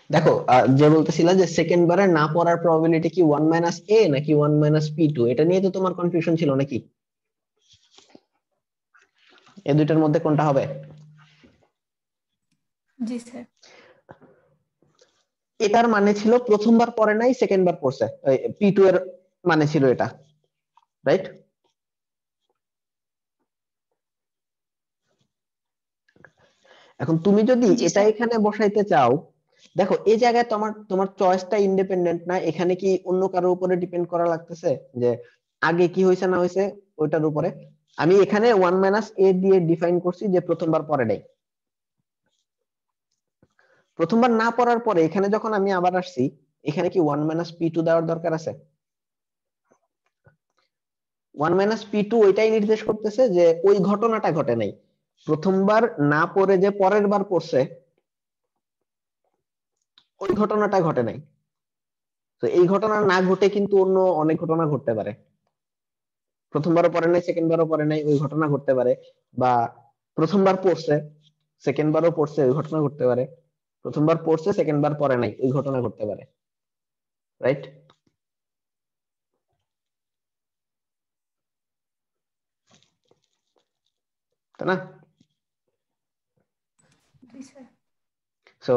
দেখো যে বলতেছিলা যে সেকেন্ড বারে না পড়ার প্রবাবিলিটি কি 1 - a নাকি 1 - p2, এটা নিয়ে তো তোমার কনফিউশন ছিল নাকি? এই দুইটার মধ্যে কোনটা হবে? জি স্যার। এটার মানে ছিল প্রথমবার পড়ে নাই, সেকেন্ড বার পড়ছে, p2 এর মানে ছিল এটা, রাইট? এখন তুমি যদি জি এটা স্যার। এখানে বসাইতে চাও, দেখো এই জায়গায় তোমার তোমার চয়েসটা ইন্ডিপেন্ডেন্ট না, এখানে কি অন্য কারোর উপরে ডিপেন্ড করা লাগতেছে যে আগে কি হয়েছে না হয়েছে ওইটার উপরে? আমি এখানে 1 - a দিয়ে ডিফাইন করছি যে প্রথমবার পড়ে নাই। প্রথমবার না পড়ার পরে এখানে যখন আমি আবার আসছি, এখানে কি 1 - p2 দেওয়ার দরকার আছে? 1 - p2 ওইটাই নির্দেশ করতেছে যে ওই ঘটনাটা ঘটে নাই। প্রথমবার না পড়ে যে পরের বার পড়ছে, ওই ঘটনাটা ঘটে নাই। তো এই ঘটনা না ঘটে কিন্তু অন্য অনেক ঘটনা ঘটতে পারে। প্রথমবারও পড়ে নাই, সেকেন্ড বারও পড়ে নাই, ওই ঘটনা ঘটতে পারে। বা প্রথমবার পড়ছে, সেকেন্ড বারও পড়ছে, ওই ঘটনা ঘটতে পারে। প্রথমবার পড়ছে, সেকেন্ড বার পড়ে নাই, ওই ঘটনা ঘটতে পারে, রাইট? তাই না? জি স্যার। সো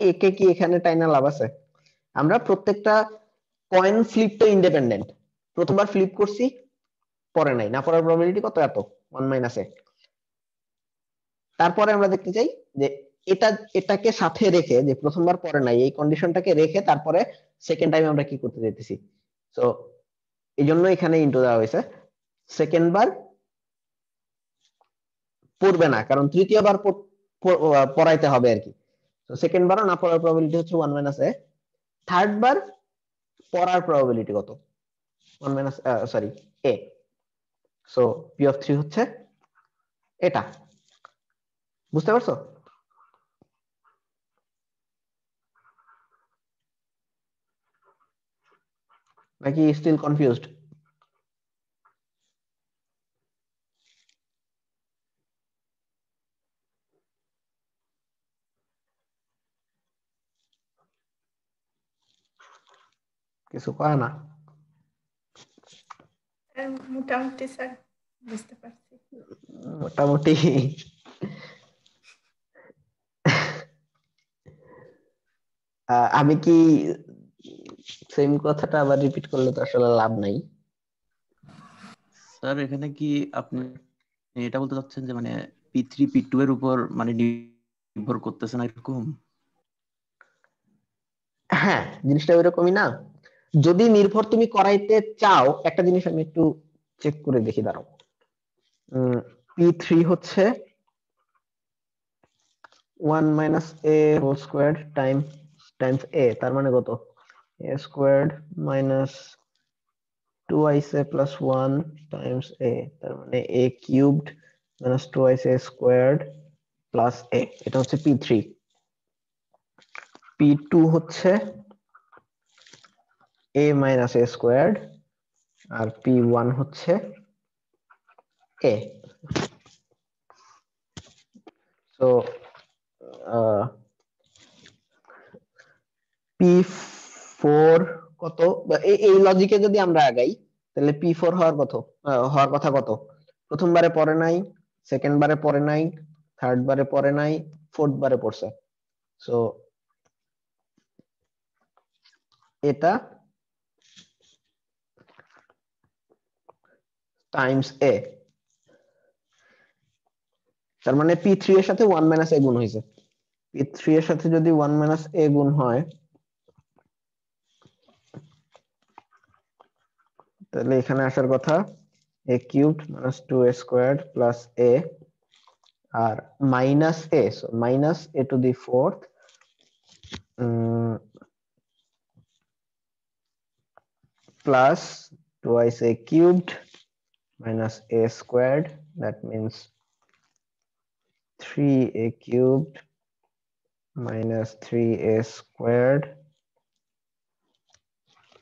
একে কি এখানে টাইনা লাভ আছে? আমরা প্রত্যেকটা কয়েন ফ্লিপ তো ইন্ডিপেন্ডেন্ট। প্রথমবার ফ্লিপ করছি, পরে নাই, না পড়ার প্রবাবিলিটি কত? এত, 1 - a। তারপরে আমরা দেখতে চাই যে এটা এটাকে সাথে রেখে, যে প্রথমবার পরে নাই এই কন্ডিশনটাকে রেখে তারপরে সেকেন্ড টাইম আমরা কি করতে যেতেছি। তো এই জন্য এখানে ইন্টু দেওয়া হয়েছে। সেকেন্ড বার পড়বে না, কারণ তৃতীয়বার পড়াইতে হবে আর কি। তো সেকেন্ড বারও না পড়ার প্রবাবিলিটি হচ্ছে 1 - a। থার্ড বার পড়ার প্রবাবিলিটি কত? 1 - a। সো p(3) হচ্ছে এটা। বুঝতে পারছো? নাকি স্টিল কনফিউজড? কিছু কয় না? মোটামুটি স্যার বুঝতে পারছি। মোটামুটি। আমি কি সেম কথাটা আবার রিপিট করলে তো আসলে লাভ নাই। স্যার এখানে কি আপনি এটা বলতে চাচ্ছেন যে মানে P3 P2 এর উপর মানে নির্ভর করতেছে না এরকম? হ্যাঁ, জিনিসটা ওইরকমই না? যদি নির্ভর তুমি করাইতে চাও, একটা জিনিস আমি একটু চেক করে দেখি, দাঁড়াও। p3 হচ্ছে 1 - a² টাইমস a, তার মানে কত? a² minus 2a plus 1 Times a, তার মানে a³ minus 2a² plus a। এটা হচ্ছে p3। p2 হচ্ছে a - a², আর p1 হচ্ছে a। সো p4 কত? এই লজিকে যদি আমরা আগাই, তাহলে p4 হওয়ার কথা কত? প্রথমবারে পড়ে নাই, সেকেন্ড বারে পড়ে নাই, থার্ড বারে পড়ে নাই, ফোর্থ বারে পড়ছে। সো এটা টাইমস a, তার মানে p3 এর সাথে 1 - a গুণ হয়েছে। p3 এর সাথে যদি 1 - a গুণ হয়, তাহলে এখানে আসার কথা a³ minus 2a² plus a, আর minus a, minus a⁴ plus twice a³ minus a², that means 3a³ minus 3a²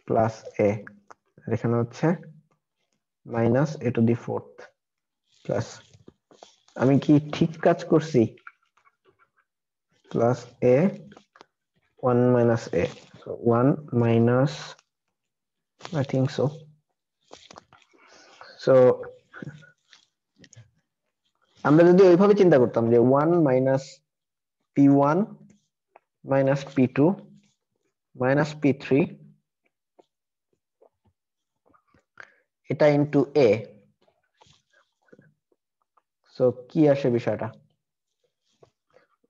plus a, আর এখানে হচ্ছে মাইনাস a⁴ প্লাস, আমি কি ঠিক কাজ করছি? Plus a 1 minus a, so 1 minus, I think so. So আমরা যদি ওইভাবে চিন্তা করতাম যে 1 minus p1 minus p2 minus p3 এটা ইনটু a, সো কি আসে বিষয়টা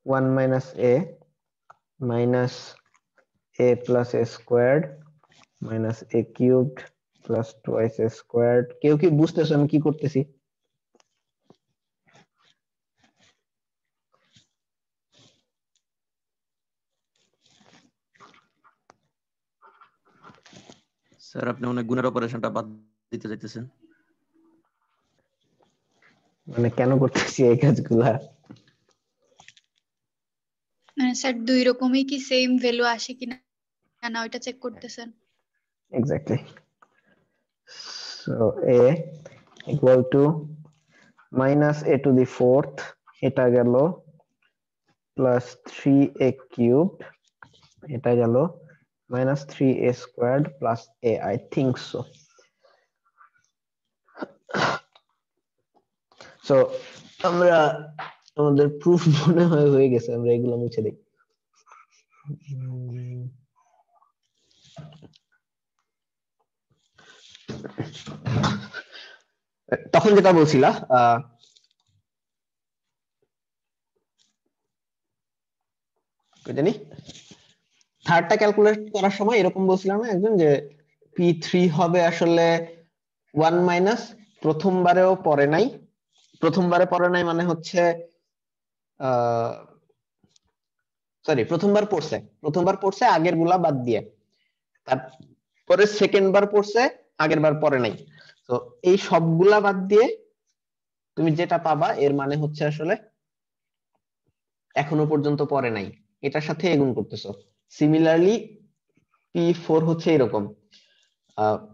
1 minus a minus a plus a squared minus a cubed plus twice a squared. কেউ কি বুঝতেছো আমি কি করতেছি? স্যার আপনি অনেক গুণের অপারেশনটা বাদ দিতে চাইতেছেন। মানে কেন করতেছি এই কাজগুলা? মানে স্যার দুই রকমই কি সেম ভ্যালু আসে কিনা না ওইটা চেক করতেছেন। Exactly. So a equal to minus a to the fourth, এটা গেল plus 3a cubed, এটা গেল minus 3a squared plus a, I think so. So আমরা আমাদের প্রুফ মনে হয় হয়ে গেছে, আমরা এগুলো মুছে দিই। তখন যেটা বলছিলা জানি থার্ডটা ক্যালকুলেট করার সময় এরকম বলছিলাম না একজন যে p3 হবে আসলে 1 মাইনাস প্রথমবারেও পড়ে নাই, প্রথমবারে পড়ে নাই মানে হচ্ছে সরি প্রথমবার পড়ছে আগের গুলা বাদ দিয়ে, তারপরে সেকেন্ড বার পড়ছে আগের বার পড়ে নাই, তো এই সবগুলা বাদ দিয়ে তুমি যেটা পাবা এর মানে হচ্ছে আসলে এখনো পর্যন্ত পড়ে নাই, এটার সাথে গুণ করতেছো। সিমিলারলি p4 হচ্ছে এরকম,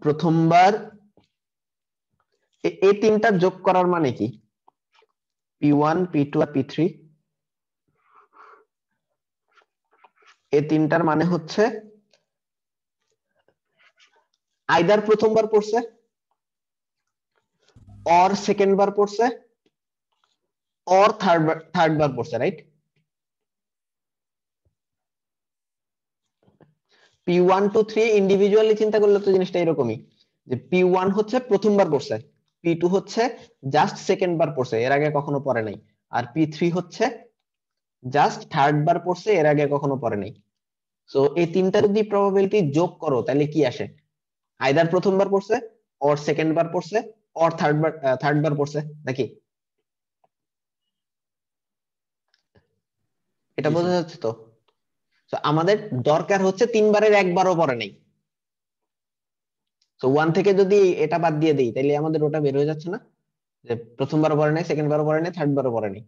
প্রথমবার এই তিনটা যোগ করার মানে কি p1 p2 আর p3, এই তিনটার মানে হচ্ছে আইদার প্রথমবার পড়ছে অর সেকেন্ড বার পড়ছে অর থার্ড বার পড়ছে, রাইট? p1 to 3 ইন্ডিভিজুয়ালি চিন্তা করলে তো জিনিসটা এরকমই যে p1 হচ্ছে প্রথমবার পড়ছে, p2 হচ্ছে জাস্ট সেকেন্ড বার পড়ছে, এর আগে কখনো পড়ে নাই, আর p3 হচ্ছে জাস্ট থার্ড বার পড়ছে, এর আগে কখনো পড়ে নাই। সো এই তিনটা যদি প্রবাবিলিটি যোগ করো তাহলে কি আসে? আইদার প্রথমবার পড়ছে অর সেকেন্ড বার পড়ছে অর থার্ড বার পড়ছে, নাকি? এটা বোঝা যাচ্ছে তো? আমাদের দরকার হচ্ছে তিনবারের একবারও পড়ে নাই। তো 1 থেকে যদি এটা বাদ দিয়ে দেই তাহলে আমাদের ওটা বের হয়ে যাচ্ছে না যে প্রথমবারও পড়ে নাই, সেকেন্ড বারও পড়ে নাই, থার্ড বারও পড়ে নাই।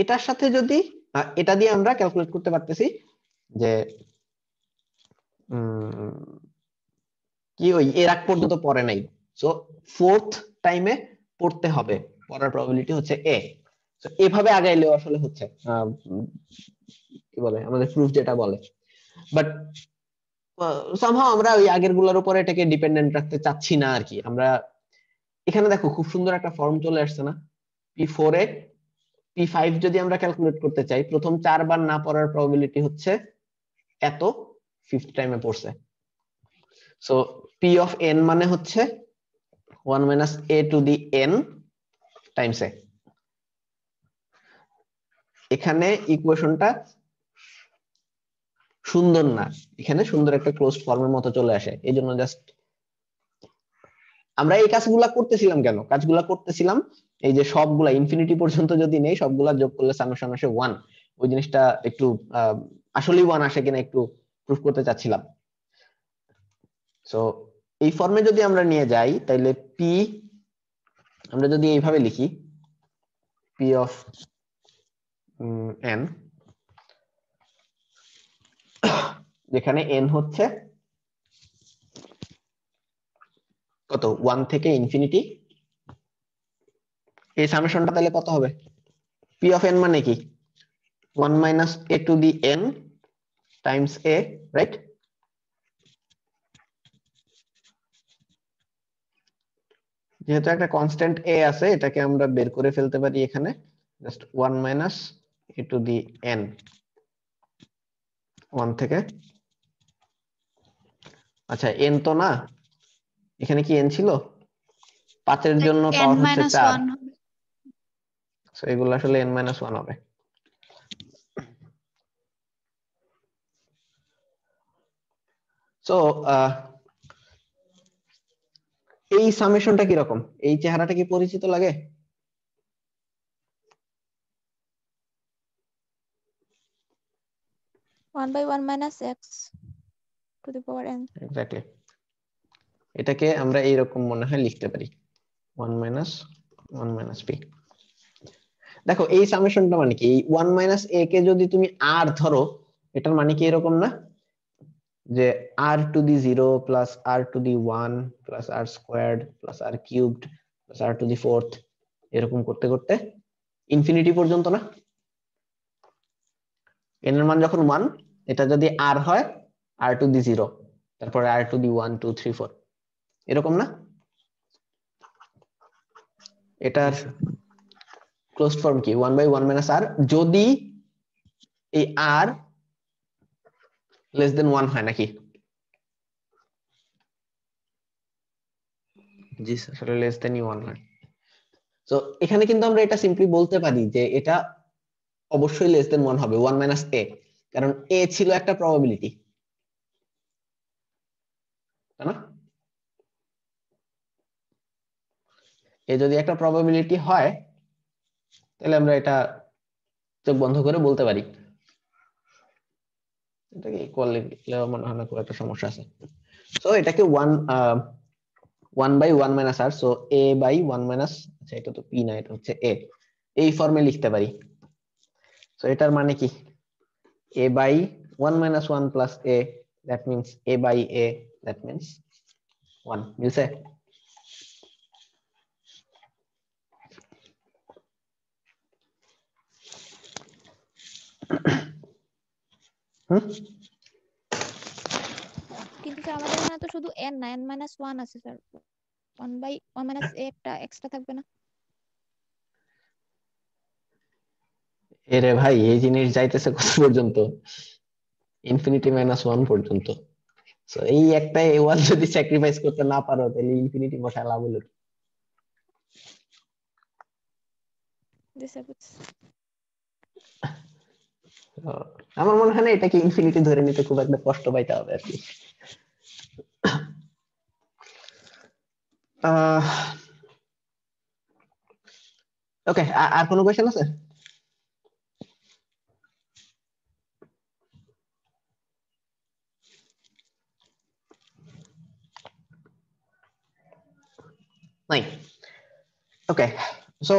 এটার সাথে যদি এটা দিয়ে আমরা ক্যালকুলেট করতে পারতেছি যে কি ওই এর আগ পর্যন্ত পড়ে নাই, সো ফোর্থ টাইমে পড়তে হবে, পড়ার প্রবাবিলিটি হচ্ছে এ। এভাবে আগাইলেও আসলে হচ্ছে কি বলে আমাদের প্রুফ যেটা বলে, বাট সামহাও আমরা ওই আগের গুলোর উপরে এটাকে ডিপেন্ডেন্ট রাখতে চাচ্ছি না আর কি। আমরা এখানে দেখো খুব সুন্দর একটা ফর্ম চলে আসছে না, p4 এ p5 যদি আমরা ক্যালকুলেট করতে চাই প্রথম 4 বার না পড়ার প্রবাবিলিটি হচ্ছে এত, ফিফথ টাইমে পড়ছে। সো p of n মানে হচ্ছে 1 minus a to the n times a। এখানে ইকুয়েশনটা সুন্দর না, এখানে সুন্দর একটা ক্লোজড ফর্মের মতো চলে আসে, এই জন্য জাস্ট আমরা এই কাজগুলা করতেছিলাম। কেন কাজগুলা করতেছিলাম? এই যে সবগুলা ইনফিনিটি পর্যন্ত যদি নেই সবগুলা যোগ করলে সামেশন আসে 1, ওই জিনিসটা একটু আসলেই 1 আসে কিনা একটু প্রুফ করতে চাচ্ছিলাম। সো এই ফর্মে যদি আমরা নিয়ে যাই তাহলে p আমরা যদি এইভাবে লিখি p of n, যেখানে n হচ্ছে কত 1 থেকে ইনফিনিটি, এই সামেশনটা তাহলে কত হবে? p of n মানে কি 1 minus a to the n times a, right? যেহেতু একটা কনস্ট্যান্ট a আছে, এটাকে আমরা বের করে ফেলতে পারি এখানে, just 1 minus a to the n, 1 থেকে, আচ্ছা n তো না, এখানে কি n ছিল? 5 এর জন্য n পাওয়ার হচ্ছে minus 4, 1 হবে। সো এগুলো আসলে n minus 1 হবে। সো এই সামেশনটা কি রকম? এই চেহারাটা কি পরিচিত লাগে? 1 by 1 minus x to the power n. Exactly, এটাকে আমরা এইরকম মনে হয় লিখতে পারি, 1 minus 1 minus p। দেখো এই সামেশনটা মানে কি, এই 1 minus a কে যদি তুমি r ধরো, এটার মানে কি এরকম না যে r to the 0 plus r to the 1 plus r squared plus r cubed plus r to the 4th, এরকম করতে করতে ইনফিনিটি পর্যন্ত না? n এর মান যখন 1, এটা যদি r হয় r to the 0, তারপরে r to the 1 2 3 4, এরকম না? এটার ক্লোজড ফর্ম কি? 1 by 1 minus r, যদি এই r less than 1 হয় নাকি? জি স্যার। আসলে less than 1 হয়। তো এখানে কিন্তু আমরা এটা সিম্পলি বলতে পারি যে এটা অবশ্যই less than 1 হবে, 1 minus a, কারণ a ছিল একটা প্রবাবিলিটি, তাই না? এ যদি একটা প্রবাবিলিটি হয়, তাহলে আমরা এটা চোখ বন্ধ করে বলতে পারি। এটাকে ইকুয়াল লিখলে মনে হয় না খুব একটা সমস্যা আছে। সো এটাকে 1 by 1 minus r, so a by 1 minus, আচ্ছা এটা তো p না, এটা হচ্ছে a, এই ফর্মে লিখতে পারি। সো এটার মানে কি, a by 1 minus 1 plus a, that means a by a, that means 1, মিলছে? হুম, কিন্তু স্যার আমাদের এখানে তো শুধু n না, n minus 1 আছে স্যার। 1 by 1 minus a একটা এক্সট্রা থাকবে না? এরে ভাই, এই জিনিস যাইতেছে কত পর্যন্ত? ইনফিনিটি মাইনাস 1 পর্যন্ত। সো এই একটা a1 যদি স্যাক্রিফাইস করতে না পারো, তাহলে ইনফিনিটি বসা লাভ হলো কি? জি স্যার, বুঝছি। তো আমার মনে হয় না এটাকে ইনফিনিটি ধরে নিতে খুব একটা কষ্ট পাইতে হবে আর কি। ওকে, আর কোনো কোয়েশ্চেন আছে? নাই? ওকে, সো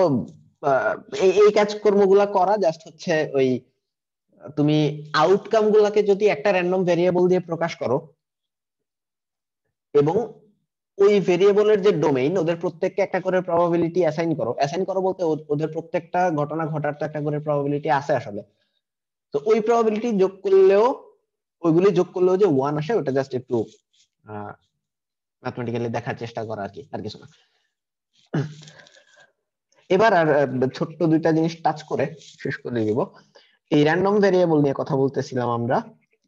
এই কাজকর্মগুলা করা জাস্ট হচ্ছে ওই, তুমি আউটকাম গুলাকে যদি একটা র্যান্ডম ভেরিয়েবল দিয়ে প্রকাশ করো এবং ওই ভেরিয়েবলের যে ডোমেইন, ওদের প্রত্যেককে একটা করে প্রবাবিলিটি অ্যাসাইন করো বলতে ওদের প্রত্যেকটা ঘটনা ঘটার তো একটা করে প্রবাবিলিটি আছে আসলে। তো ওই প্রবাবিলিটি যোগ করলেও, ওইগুলি যোগ করলেও যে 1 আসে, ওটা জাস্ট একটু ম্যাথমেটিক্যালি দেখার চেষ্টা করা আর কি, আর কিছু না। এবার আর ছোট্ট দুইটা জিনিস টাচ করে শেষ করে দিব। এই র্যান্ডম ভেরিয়েবল নিয়ে কথা বলতেছিলাম আমরা।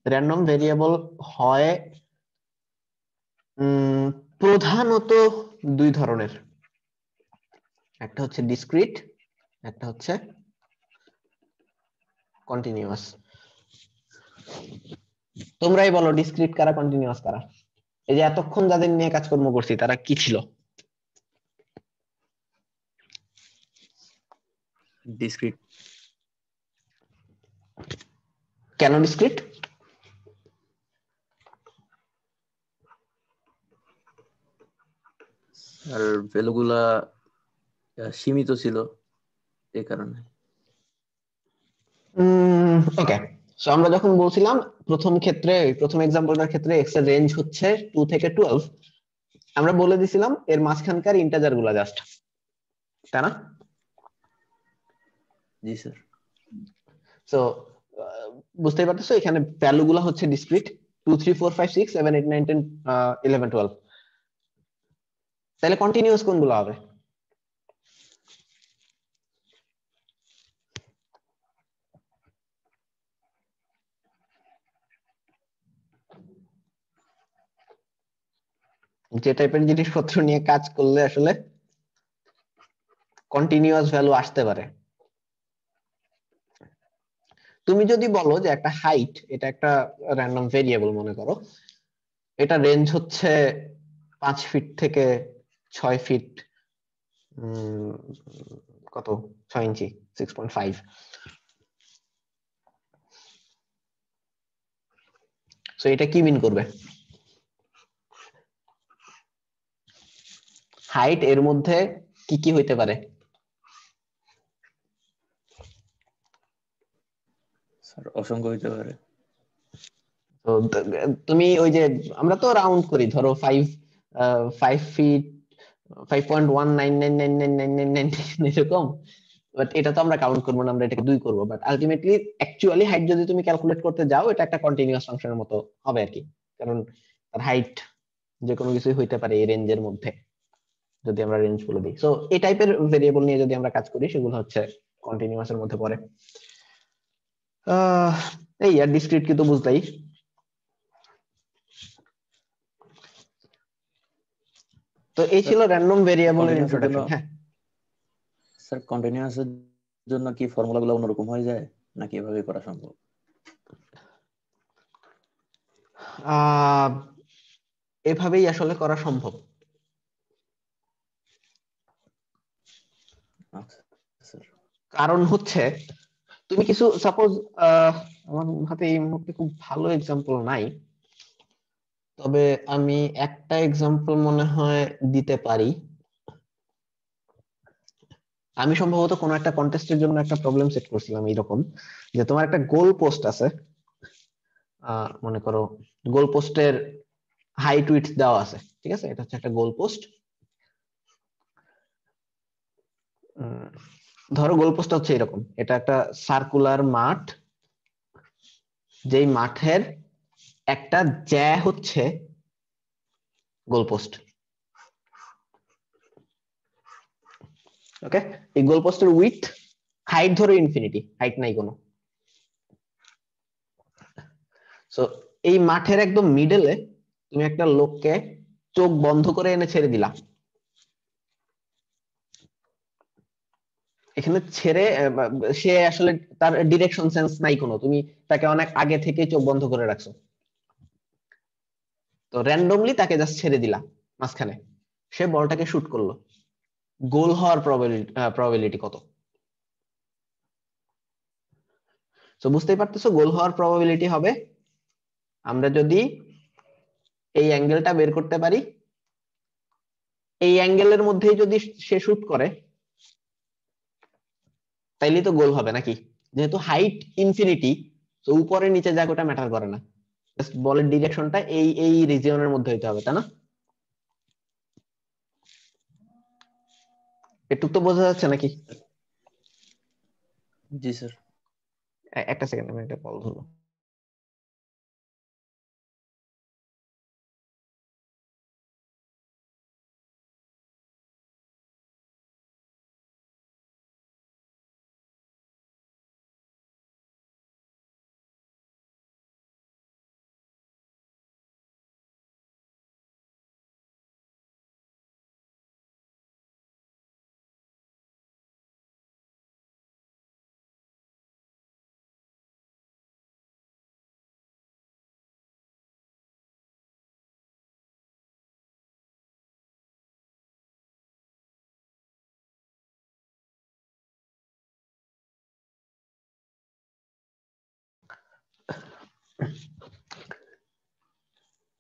র্যান্ডম ভেরিয়েবল হয় প্রধানত দুই ধরনের, একটা হচ্ছে ডিসক্রিট, একটা হচ্ছে কন্টিনিউয়াস। তোমরাই বলো ডিসক্রিট কারা, কন্টিনিউয়াস কারা? এই যে এতক্ষণ যাদের নিয়ে কাজকর্ম করছি তারা কি ছিল? ডিসক্রিট। কেন ডিসক্রিট? আর ভ্যালুগুলা সীমিত ছিল এই কারণে। ওকে, সো আমরা যখন বলছিলাম প্রথম এক্সাম্পলটার ক্ষেত্রে এক্স এর রেঞ্জ হচ্ছে 2 থেকে 12, আমরা বলে দিছিলাম এর মাঝখানকার ইন্টিজার গুলা জাস্ট, তাই না? জি স্যার। সো বুঝতেই পারতেছো এখানে ভ্যালু গুলো হচ্ছে ডিসক্রিট 2 3 4 5 6 7 8 9 10 11 12। তাহলে কন্টিনিউয়াস কোনগুলো হবে? যে টাইপের জিনিসপত্র নিয়ে কাজ করলে আসলে কন্টিনিউয়াস ভ্যালু আসতে পারে। তুমি যদি বলো যে একটা হাইট, এটা একটা র্যান্ডম ভেরিয়েবল মনে করো, এটা রেঞ্জ হচ্ছে 5 ফিট থেকে 6 ফিট, কত 6 ইঞ্চি 6.5। সো এটা কি মিন করবে? হাইট এর মধ্যে কি কি হইতে পারে? স্যার অসংখ্য হইতে পারে। তো তুমি ওই যে আমরা তো রাউন্ড করি, ধরো 5 ফিট 5.199999999 এরকম, বাট এটা তো আমরা কাউন্ট করবো না, আমরা এটাকে 2 করবো। বাট আলটিমেটলি অ্যাকচুয়ালি হাইট যদি তুমি ক্যালকুলেট করতে যাও, এটা একটা কন্টিনিউয়াস ফাংশনের মতো হবে আর কি, কারণ তার হাইট যে কোনো কিছুই হইতে পারে এই রেঞ্জের মধ্যে, যদি আমরা রেঞ্জ বলে দিই। সো এই টাইপের ভেরিয়েবল নিয়ে যদি আমরা কাজ করি, সেগুলো হচ্ছে কন্টিনিউয়াস এর মধ্যে পড়ে। আহ এই আর ডিসক্রিট কি তো বুঝলাই। তো এই স্যার ছিল র্যান্ডম ভেরিয়েবলের কন্টিনিউয়াসের জন্য, ইন্ট্রোডাকশন। হ্যাঁ, স্যার কন্টিনিউয়াসের জন্য কি ফর্মুলাগুলো অন্যরকম হয়ে যায় নাকি এভাবে করা সম্ভব? আহ এভাবেই আসলে করা সম্ভব। আচ্ছা স্যার। কারণ হচ্ছে তুমি কিছু সাপোজ, আমার হাতে এই মুহূর্তে খুব ভালো এক্সাম্পল নাই, তবে আমি একটা এক্সাম্পল মনে হয় দিতে পারি। আমি সম্ভবত কোনো একটা কন্টেস্টের জন্য একটা প্রবলেম সেট করছিলাম এইরকম, যে তোমার একটা গোল পোস্ট আছে, মনে করো গোল পোস্টের হাইট উইডথ দেওয়া আছে, ঠিক আছে, এটা হচ্ছে একটা গোল পোস্ট। ধরো গোল পোস্টটা হচ্ছে এরকম, এটা একটা সার্কুলার মাঠ, যেই মাঠের একটা জ্যা হচ্ছে গোল পোস্ট। ওকে, এই গোল পোস্টের উইথ, হাইট ধরো ইনফিনিটি, হাইট নাই কোনো। সো এই মাঠের একদম মিডলে তুমি একটা লোককে চোখ বন্ধ করে এনে ছেড়ে দিলা। এখানে ছেড়ে সে আসলে তার ডিরেকশন সেন্স নাই কোনো, তুমি তাকে অনেক আগে থেকে চোখ বন্ধ করে রাখছো, তো র্যান্ডমলি তাকে জাস্ট ছেড়ে দিলা মাঝখানে, সে বলটাকে শুট করলো। গোল হওয়ার প্রবাবিলিটি কত? তো বুঝতেই পারতেছো, গোল হওয়ার প্রবাবিলিটি হবে, আমরা যদি এই অ্যাঙ্গেলটা বের করতে পারি, এই অ্যাঙ্গেলের মধ্যেই যদি সে শুট করে, তাইলেই তো গোল হবে নাকি? যেহেতু হাইট ইনফিনিটি, তো উপরে নিচে যাক ওটা ম্যাটার করে না, জাস্ট বলের ডিরেকশনটা এই এই রিজিয়নের মধ্যে হইতে হবে, তাই না? একটু তো বোঝা যাচ্ছে নাকি? জি স্যার। একটা সেকেন্ড, আমি একটা কল ধরবো।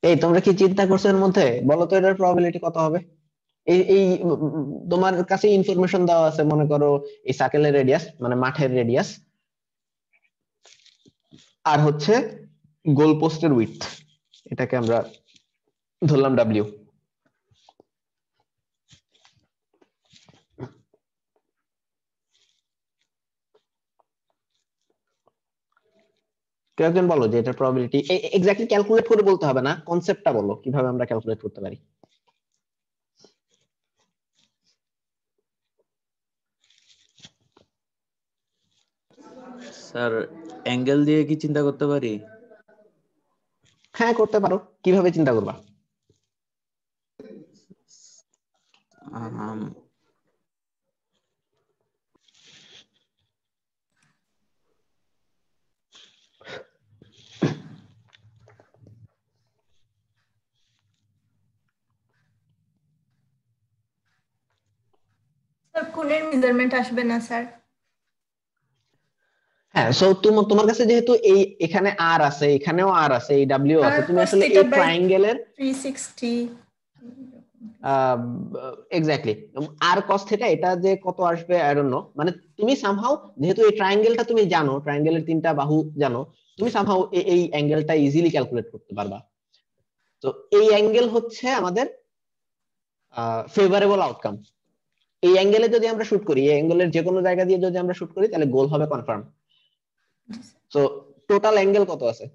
এই তোমরা কি চিন্তা করছো এর মধ্যে? বলো তো এটার প্রবাবিলিটি কত হবে? এই এই তোমার কাছে ইনফরমেশন দেওয়া আছে, মনে করো এই সার্কেলের রেডিয়াস মানে মাঠের রেডিয়াস, আর হচ্ছে গোল পোস্টের উইডথ, এটাকে আমরা ধরলাম ডাব্লিউ। কেউ একজন বলো যে এটার প্রবাবিলিটি এক্স্যাক্টলি ক্যালকুলেট করে বলতে হবে না, কনসেপ্টটা বলো কিভাবে আমরা ক্যালকুলেট করতে পারি। স্যার অ্যাঙ্গেল দিয়ে কি চিন্তা করতে পারি? হ্যাঁ করতে পারো, কিভাবে চিন্তা করবা? আম, স্যার কোণের মেজারমেন্ট আসবে না স্যার? হ্যাঁ, সো তোমার কাছে যেহেতু এই এখানে আর আছে, এখানেও আর আছে, এই ডাব্লিউ আর আছে, তুমি cos আসলে theta এই by ট্রায়াঙ্গেলের 360 এক্স্যাক্টলি আর কস থিটা এটা যে কত আসবে আই ডোন্ট নো, মানে তুমি সামহাউ যেহেতু এই ট্রায়াঙ্গেলটা তুমি জানো, ট্রায়াঙ্গেলের 3টা বাহু জানো, তুমি সামহাউ এই অ্যাঙ্গেলটা ইজিলি ক্যালকুলেট করতে পারবা। তো এই অ্যাঙ্গেল হচ্ছে আমাদের ফেভারেবল আউটকাম। এই অ্যাঙ্গেলে যদি আমরা শুট করি, এই অ্যাঙ্গেলের যে কোনো জায়গা দিয়ে যদি আমরা শুট করি তাহলে গোল হবে কনফার্ম। সো টোটাল অ্যাঙ্গেল কত আছে?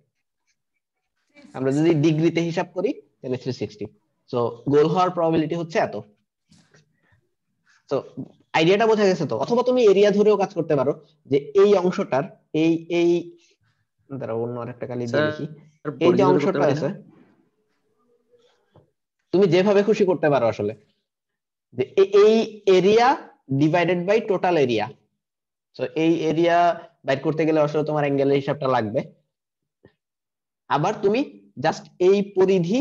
আমরা যদি ডিগ্রিতে হিসাব করি তাহলে 360। সো গোল হওয়ার প্রবাবিলিটি হচ্ছে এত। তো আইডিয়াটা বোঝা গেছে তো? অথবা তুমি এরিয়া ধরেও কাজ করতে পারো, যে এই অংশটার এই এই দাঁড়াও অন্য আরেকটা কালি দিয়ে স্যার লিখি, এই যে পরিধি বের করতে অংশটা পারি না? আছে তুমি যেভাবে খুশি করতে পারো আসলে, যে এই area divided by total area. তো এই এরিয়া বাইর করতে গেলে আসলে তোমার অ্যাঙ্গেলের হিসাবটা লাগবে। আবার তুমি জাস্ট এই পরিধি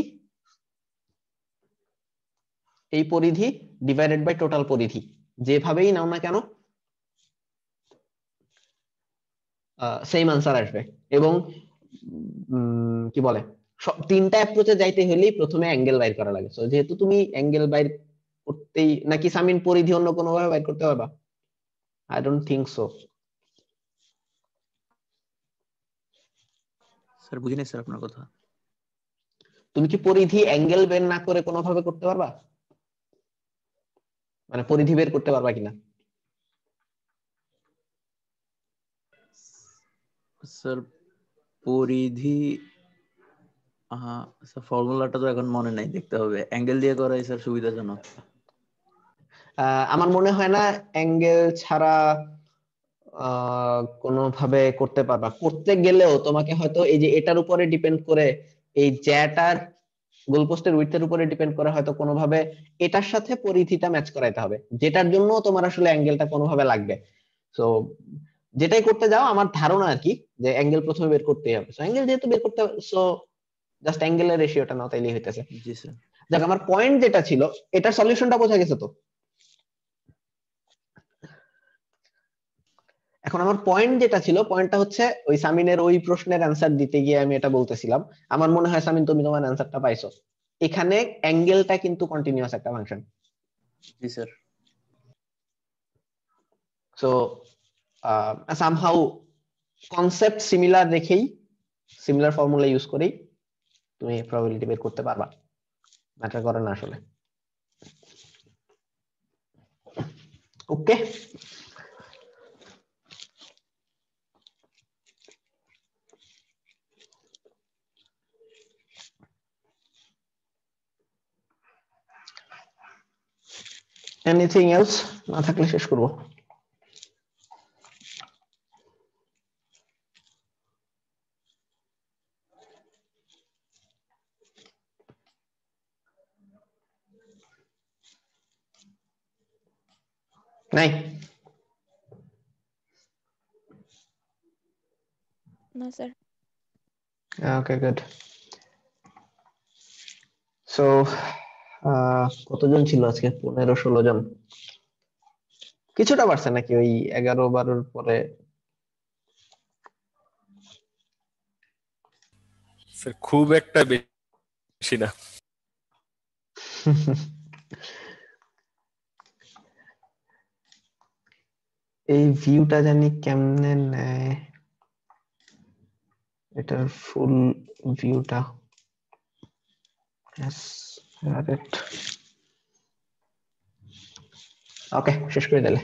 ডিভাইডেড বাই টোটাল পরিধি, যেভাবেই নাও না কেন সেম আনসার আসবে। এবং কি বলে, তিনটা অ্যাপ্রোচে যাইতে হলেই প্রথমে অ্যাঙ্গেল বাইর করা লাগে। তো যেহেতু তুমি অ্যাঙ্গেল বাইর করতেই, নাকি সামিন পরিধি অন্য কোনো ভাবে বাইর করতে পারবা? I don't think so. Sir বুঝি নাই স্যার আপনার কথা। তুমি কি পরিধি অ্যাঙ্গেল বের না করে কোনো ভাবে করতে পারবা? মানে পরিধি বের করতে পারবা কিনা? স্যার পরিধি স্যার ফর্মুলাটা তো এখন মনে নাই, দেখতে হবে। অ্যাঙ্গেল দিয়ে করাই স্যার সুবিধাজনক। আমার মনে হয় না অ্যাঙ্গেল ছাড়া কোনোভাবে করতে পারবা। করতে গেলেও তোমাকে হয়তো এই যে এটার উপরে ডিপেন্ড করে, এই জ্যাটার গোলপোস্টের উইডথের উপরে ডিপেন্ড করে হয়তো কোনোভাবে এটার সাথে পরিধিটা ম্যাচ করাইতে হবে, যেটার জন্য তোমার আসলে অ্যাঙ্গেলটা কোনোভাবে লাগবে। তো যেটাই করতে যাও আমার ধারণা আর কি, যে অ্যাঙ্গেল প্রথমে বের করতেই হবে। সো অ্যাঙ্গেল যেহেতু বের করতে হবে, সো জাস্ট অ্যাঙ্গেলের রেশিওটা নাও তাইলেই হইতেছে। জি স্যার। যাক, আমার পয়েন্ট যেটা ছিল এটার সলিউশনটা বোঝা গেছে তো? এখন আমার পয়েন্ট যেটা ছিল, পয়েন্টটা হচ্ছে ওই সামিনের ওই প্রশ্নের অ্যান্সার দিতে গিয়ে আমি এটা বলতেছিলাম, আমার মনে হয় সামিন তুমি তোমার অ্যান্সারটা পাইছো। এখানে অ্যাঙ্গেলটা কিন্তু কন্টিনিউয়াস একটা ফাংশন। জি sir. So somehow concept similar রেখেই, সিমিলার ফর্মুলা ইউজ করেই তুমি প্রবাবিলিটি বের করতে পারবা, ম্যাটার করে না আসলে। ওকে, এনিথিং এলস? না থাকলে শেষ করবো। নাই? না স্যার। ওকে, গুড। সো কতজন ছিল আজকে? 15-16 জন। কিছুটা বাড়ছে নাকি ওই 11-12 পরে? স্যার খুব একটা বেশি না। এই ভিউটা জানি কেমনে নেয়, এটার ফুল ভিউটা। ওকে, শেষ করে দিলে।